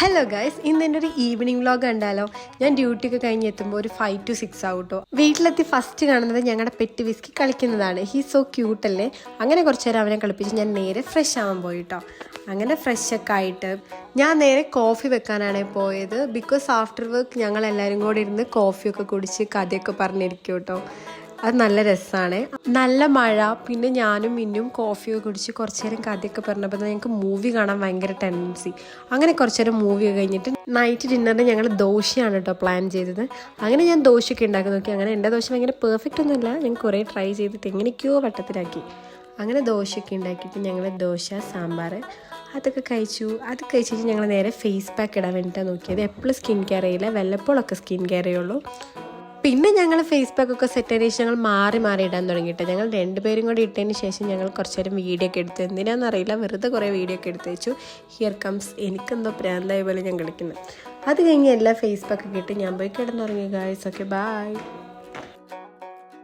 Hello guys, ഇന്ന് എൻ്റെ ഒരു ഈവനിങ് വ്ളോഗ് കണ്ടാലോ. ഞാൻ ഡ്യൂട്ടിയൊക്കെ കഴിഞ്ഞ് എത്തുമ്പോൾ ഒരു 5 to 6 ആവും കേട്ടോ. വീട്ടിലെത്തി ഫസ്റ്റ് കാണുന്നത് ഞങ്ങളുടെ പെറ്റ് വിസ്കി കളിക്കുന്നതാണ്. ഹീ സോ ക്യൂട്ടല്ലേ. അങ്ങനെ കുറച്ച് നേരം അവനെ കളിപ്പിച്ച് ഞാൻ നേരെ ഫ്രഷ് ആവാൻ പോയി കേട്ടോ. അങ്ങനെ ഫ്രഷൊക്കെ ആയിട്ട് ഞാൻ നേരെ കോഫി വെക്കാനാണ് പോയത്. ബിക്കോസ് ആഫ്റ്റർ വർക്ക് ഞങ്ങൾ എല്ലാവരും കൂടി ഇരുന്ന് കോഫിയൊക്കെ കുടിച്ച് കഥയൊക്കെ പറഞ്ഞിരിക്കും കേട്ടോ. അത് നല്ല രസമാണ്. നല്ല മഴ, പിന്നെ ഞാനും മിന്നും കോഫിയൊക്കെ കുടിച്ച് കുറച്ച് നേരം കഥയൊക്കെ പറഞ്ഞപ്പോൾ ഞങ്ങൾക്ക് മൂവി കാണാൻ ഭയങ്കര ടെൻഡൻസി. അങ്ങനെ കുറച്ച് നേരം മൂവിയൊക്കെ കഴിഞ്ഞിട്ട് നൈറ്റ് ഡിന്നറിന് ഞങ്ങൾ ദോശയാണ് കേട്ടോ പ്ലാൻ ചെയ്തത്. അങ്ങനെ ഞാൻ ദോശയൊക്കെ ഉണ്ടാക്കി നോക്കി. അങ്ങനെ എൻ്റെ ദോശ ഭയങ്കര പെർഫെക്റ്റ് ഒന്നുമല്ല, ഞാൻ കുറേ ട്രൈ ചെയ്തിട്ട് എങ്ങനെയൊക്കെയോ വട്ടത്തിലാക്കി. അങ്ങനെ ദോശയൊക്കെ ഉണ്ടാക്കിയിട്ട് ഞങ്ങൾ ദോശ, സാമ്പാർ അതൊക്കെ കഴിച്ചു. അത് കഴിച്ചിട്ട് ഞങ്ങൾ നേരെ ഫേസ് പാക്ക് ഇടാൻ വേണ്ടിയിട്ടാണ് നോക്കിയത്. എപ്പോഴും സ്കിൻ കെയർ ചെയ്യില്ല, വല്ലപ്പോഴൊക്കെ സ്കിൻ കെയർ ചെയ്യുള്ളൂ. പിന്നെ ഞങ്ങൾ ഫേസ് പാക്കൊക്കെ സെറ്റ് ആയതിനു ശേഷം ഞങ്ങൾ മാറി ഇടാൻ തുടങ്ങിയിട്ട് ഞങ്ങൾ രണ്ടുപേരും കൂടി ഇട്ടതിന് ശേഷം ഞങ്ങൾ കുറച്ച് നേരം വീഡിയോ ഒക്കെ എടുത്ത്, എന്തിനാണെന്നറിയില്ല, വെറുതെ കുറേ വീഡിയോ ഒക്കെ എടുത്ത് വെച്ചു. ഹിയർ കംസ് എനിക്കെന്തോ പ്രാന്തായ പോലെ ഞാൻ കളിക്കുന്നത്. അത് കഴിഞ്ഞ് എല്ലാ ഫേസ് പാക്കൊക്കെ ഇട്ട് ഞാൻ പോയി കിടന്നുറങ്ങി ഗായ്സ്. Okay, by.